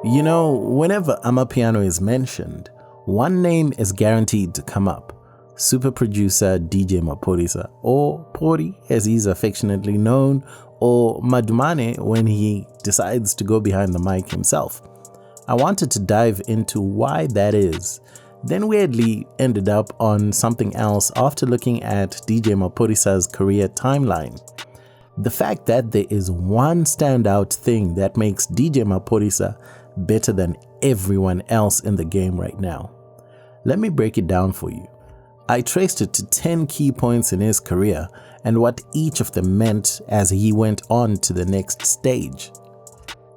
You know, whenever Amapiano is mentioned, one name is guaranteed to come up. Super producer DJ Maphorisa, or Porry as he's affectionately known, or Madumane when he decides to go behind the mic himself. I wanted to dive into why that is, then weirdly ended up on something else after looking at DJ Maphorisa's career timeline. The fact that there is one standout thing that makes DJ Maphorisa better than everyone else in the game right now. Let me break it down for you. I traced it to 10 key points in his career and what each of them meant as he went on to the next stage.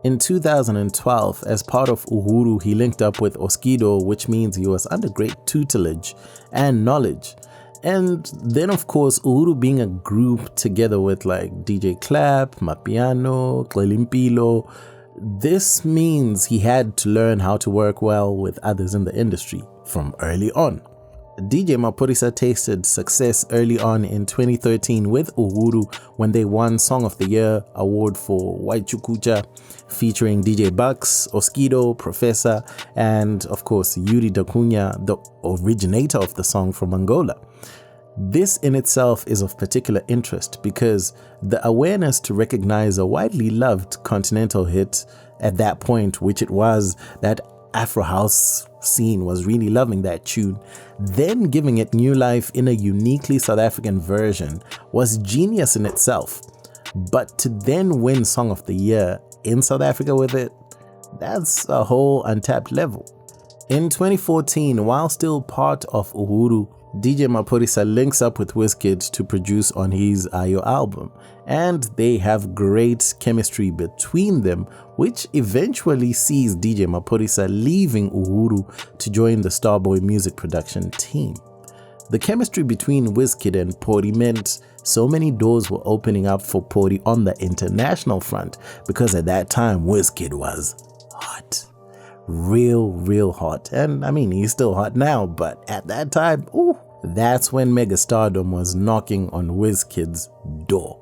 In 2012, as part of Uhuru, he linked up with Oskido, which means he was under great tutelage and knowledge. And then, of course, Uhuru being a group together with like DJ Clap, Amapiano, Tlelimpilo, this means he had to learn how to work well with others in the industry from early on. DJ Maphorisa tasted success early on in 2013 with Uhuru when they won Song of the Year award for Waichukucha, featuring DJ Bucks, Oskido, Professor, and of course Yuri da Cunha, the originator of the song from Angola. This in itself is of particular interest because the awareness to recognize a widely loved continental hit at that point, which it was, that Afro House scene was really loving that tune, then giving it new life in a uniquely South African version was genius in itself. But to then win Song of the Year in South Africa with it, that's a whole untapped level. In 2014, while still part of Uhuru, DJ Maphorisa links up with Wizkid to produce on his Ayo album, and they have great chemistry between them, which eventually sees DJ Maphorisa leaving Uhuru to join the Starboy music production team. The chemistry between Wizkid and Porry meant so many doors were opening up for Porry on the international front, because at that time Wizkid was hot. Real hot. And I mean, he's still hot now, but at that time, that's when megastardom was knocking on Wizkid's door.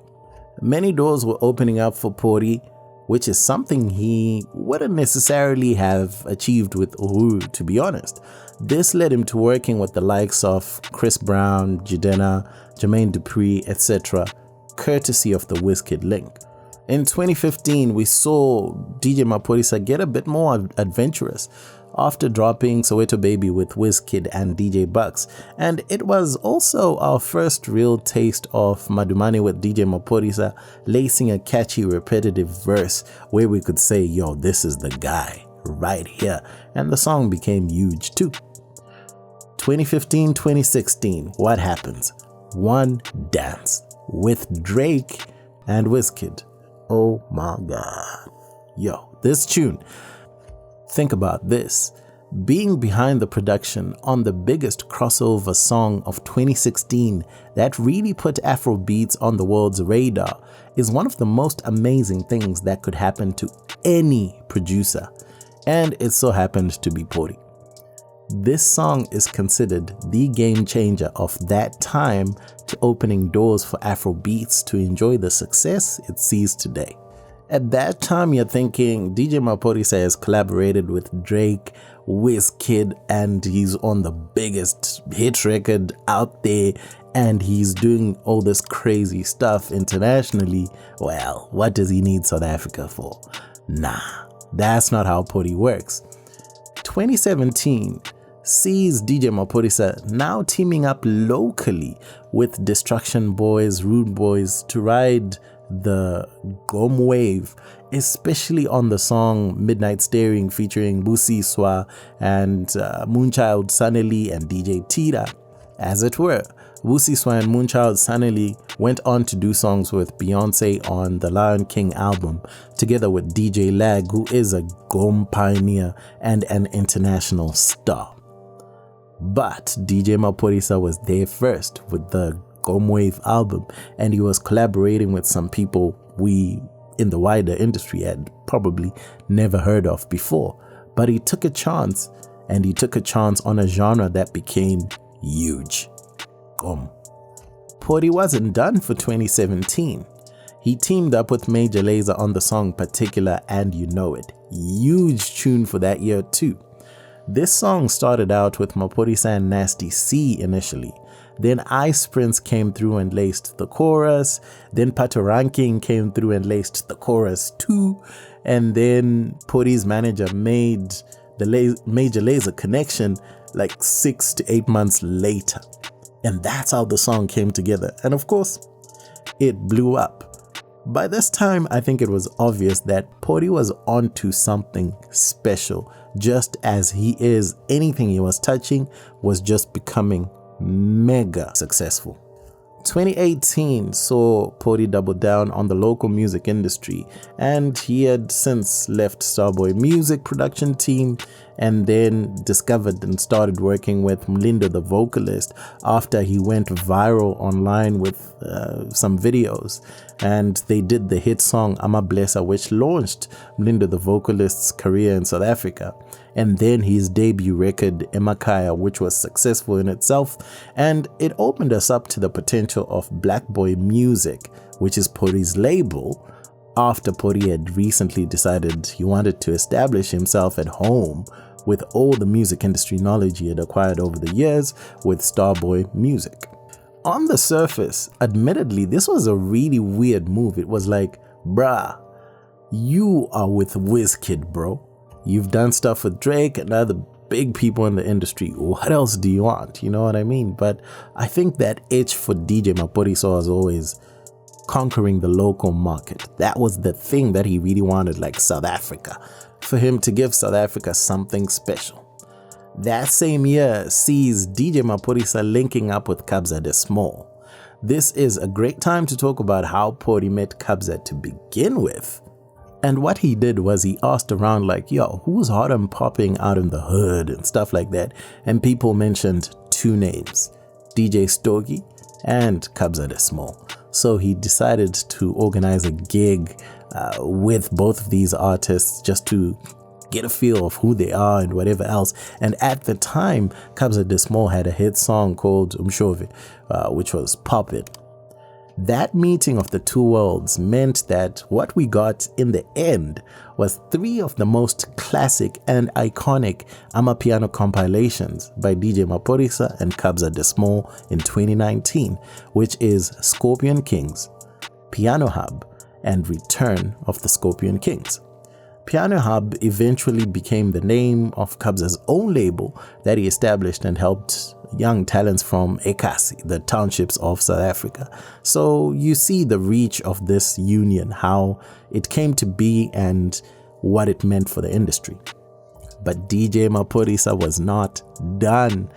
Many doors were opening up for Porry, which is something he wouldn't necessarily have achieved with Uhuru, to be honest. This led him to working with the likes of Chris Brown, Jidena, Jermaine Dupri, etc., courtesy of the Wizkid link. In 2015, we saw DJ Maphorisa get a bit more adventurous after dropping Soweto Baby with Wizkid and DJ Bucks, and it was also our first real taste of Madumane with DJ Maphorisa lacing a catchy repetitive verse where we could say, yo, this is the guy right here, and the song became huge too. 2015-2016, what happens? One Dance with Drake and Wizkid. Oh my god. Yo, this tune. Think about this. Being behind the production on the biggest crossover song of 2016 that really put Afro beats on the world's radar is one of the most amazing things that could happen to any producer. And it so happened to be Porry. This song is considered the game changer of that time to opening doors for Afro beats to enjoy the success it sees today. At that time, you're thinking DJ Maphorisa has collaborated with Drake, Wizkid, and he's on the biggest hit record out there, and he's doing all this crazy stuff internationally. Well, what does he need South Africa for? Nah, that's not how Porry works. 2017 sees DJ Maphorisa now teaming up locally with Destruction Boys, Rude Boys to ride the Gom wave, especially on the song Midnight Staring featuring Busiswa and Moonchild Saneli and DJ Tira. As it were, Busiswa and Moonchild Saneli went on to do songs with Beyonce on the Lion King album, together with DJ Lag, who is a Gom pioneer and an international star. But DJ Maphorisa was there first with the Gom Wave album, and he was collaborating with some people we in the wider industry had probably never heard of before. But he took a chance, and he took a chance on a genre that became huge. Gom. Porry wasn't done for 2017. He teamed up with Major Lazer on the song Particular and You Know It. Huge tune for that year too. This song started out with Maphorisa and Nasty C initially. Then Ice Prince came through and laced the chorus. Then Pato Ranking came through and laced the chorus too. And then Porry's manager made the Major Lazer connection like 6 to 8 months later. And that's how the song came together. And of course, it blew up. By this time, I think it was obvious that Porry was onto something special. Just as he is, anything he was touching was just becoming mega successful. 2018 saw Porry double down on the local music industry, and he had since left Starboy Music production team and then discovered and started working with Mlindo the vocalist after he went viral online with some videos, and they did the hit song Amablessa, which launched Mlindo the vocalist's career in South Africa, and then his debut record Emakaya, which was successful in itself, and it opened us up to the potential of Black Boy Music, which is Porry's label, after Porry had recently decided he wanted to establish himself at home with all the music industry knowledge he had acquired over the years with Starboy Music. On the surface, admittedly, this was a really weird move. It was like, bruh, you are with Wizkid, bro. You've done stuff with Drake and other big people in the industry. What else do you want? You know what I mean? But I think that itch for DJ Maphorisa was always conquering the local market. That was the thing that he really wanted, like South Africa, for him to give South Africa something special. That same year sees DJ Maphorisa linking up with Kabza De Small. This is a great time to talk about how Porry met Kabza to begin with. And what he did was he asked around like, yo, who's hot and popping out in the hood and stuff like that. And people mentioned two names, DJ Stogie and Kabza De Small. So he decided to organize a gig with both of these artists just to get a feel of who they are and whatever else. And at the time, Kabza De Small had a hit song called Umshove, which was Pop It. That meeting of the two worlds meant that what we got in the end was 3 of the most classic and iconic Amapiano compilations by DJ Maphorisa and Kabza De Small in 2019, which is Scorpion Kings, Piano Hub, and Return of the Scorpion Kings. Piano Hub eventually became the name of Kabza's own label that he established and helped young talents from Ekasi, the townships of South Africa. So you see the reach of this union, how it came to be and what it meant for the industry. But DJ Maphorisa was not done.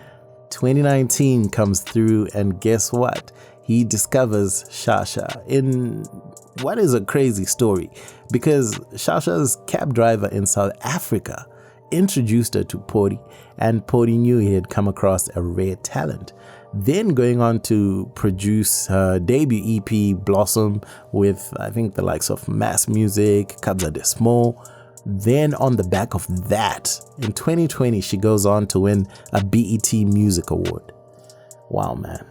2019 comes through, and guess what? He discovers Shasha in what is a crazy story, because Shasha's cab driver in South Africa introduced her to Porry, and Porry knew he had come across a rare talent. Then going on to produce her debut EP Blossom with, I think, the likes of Mass Music, Kabza De Small. Then on the back of that, in 2020, she goes on to win a BET Music Award. Wow, man.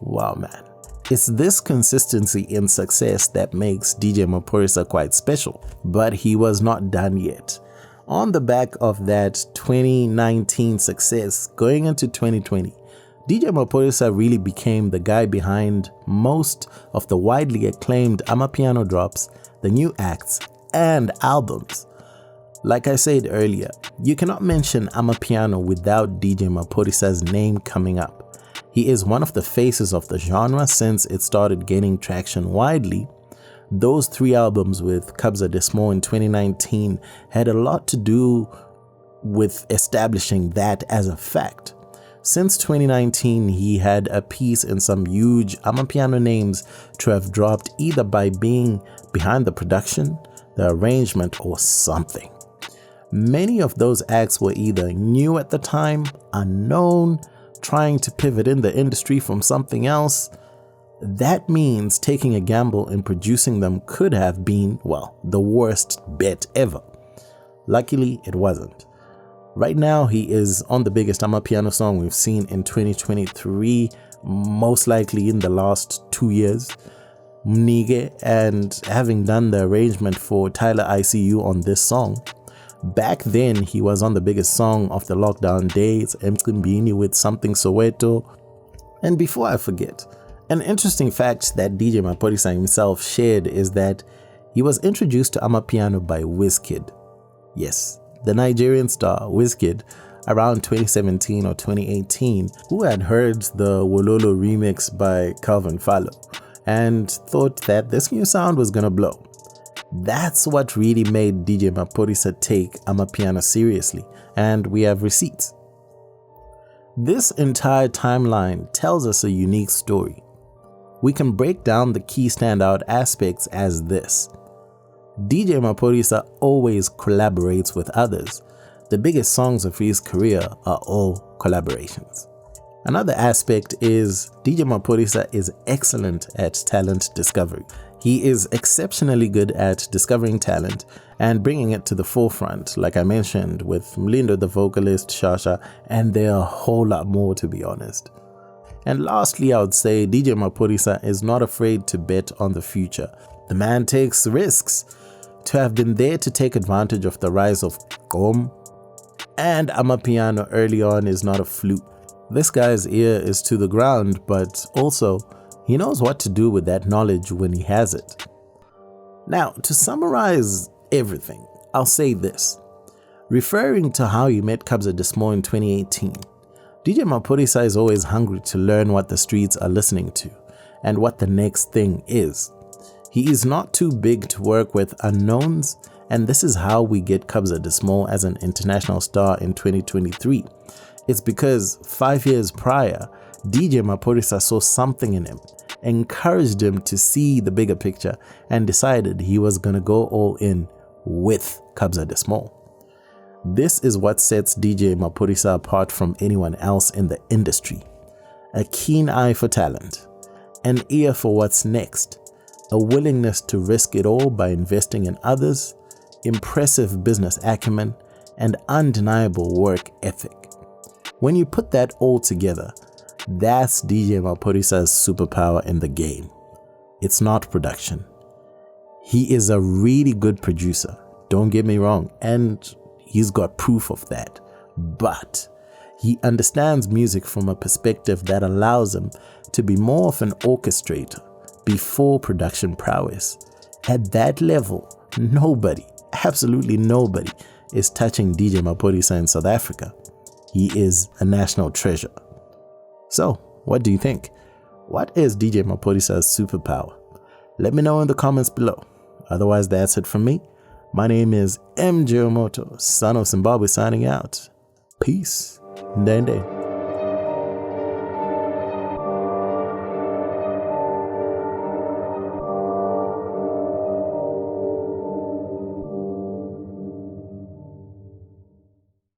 Wow, man. It's this consistency in success that makes DJ Maphorisa quite special, but he was not done yet. On the back of that 2019 success, going into 2020, DJ Maphorisa really became the guy behind most of the widely acclaimed Amapiano drops, the new acts, and albums. Like I said earlier, you cannot mention Amapiano without DJ Maphorisa's name coming up. He is one of the faces of the genre since it started gaining traction widely. Those 3 albums with Kabza De Small in 2019 had a lot to do with establishing that as a fact. Since 2019, he had a piece in some huge Amapiano names to have dropped either by being behind the production, the arrangement, or something. Many of those acts were either new at the time, unknown, trying to pivot in the industry from something else. That means taking a gamble in producing them could have been, well, the worst bet ever. Luckily, it wasn't. Right now, he is on the biggest Amapiano song we've seen in 2023, most likely in the last 2 years, Mnige, and having done the arrangement for Tyler ICU on this song. Back then, he was on the biggest song of the lockdown days, Mcimbini with Something Soweto. And before I forget, an interesting fact that DJ Maphorisa himself shared is that he was introduced to Amapiano by Wizkid. Yes, the Nigerian star Wizkid, around 2017 or 2018, who had heard the Wololo remix by Calvin Fallo and thought that this new sound was gonna blow. That's what really made DJ Maphorisa take Amapiano seriously, and we have receipts. This entire timeline tells us a unique story. We can break down the key standout aspects as this. DJ Maphorisa always collaborates with others. The biggest songs of his career are all collaborations. Another aspect is DJ Maphorisa is excellent at talent discovery. He is exceptionally good at discovering talent and bringing it to the forefront, like I mentioned with Mlindo the vocalist, Shasha, and there are a whole lot more, to be honest. And lastly, I would say DJ Maphorisa is not afraid to bet on the future. The man takes risks. To have been there to take advantage of the rise of Gqom and Amapiano early on is not a fluke. This guy's ear is to the ground, but also he knows what to do with that knowledge when he has it. Now, to summarize everything, I'll say this. Referring to how he met Kabza De Small in 2018, DJ Maphorisa is always hungry to learn what the streets are listening to and what the next thing is. He is not too big to work with unknowns, and this is how we get Kabza De Small as an international star in 2023. It's because 5 years prior, DJ Maphorisa saw something in him, encouraged him to see the bigger picture, and decided he was gonna go all in with Kabza De Small. This is what sets DJ Maphorisa apart from anyone else in the industry. A keen eye for talent, an ear for what's next, a willingness to risk it all by investing in others, impressive business acumen, and undeniable work ethic. When you put that all together, that's DJ Maphorisa's superpower in the game. It's not production. He is a really good producer, don't get me wrong, and he's got proof of that. But he understands music from a perspective that allows him to be more of an orchestrator before production prowess. At that level, nobody, absolutely nobody, is touching DJ Maphorisa in South Africa. He is a national treasure. So, what do you think? What is DJ Maphorisa's superpower? Let me know in the comments below. Otherwise, that's it from me. My name is MJ Wemoto, son of Zimbabwe, signing out. Peace. Ndende.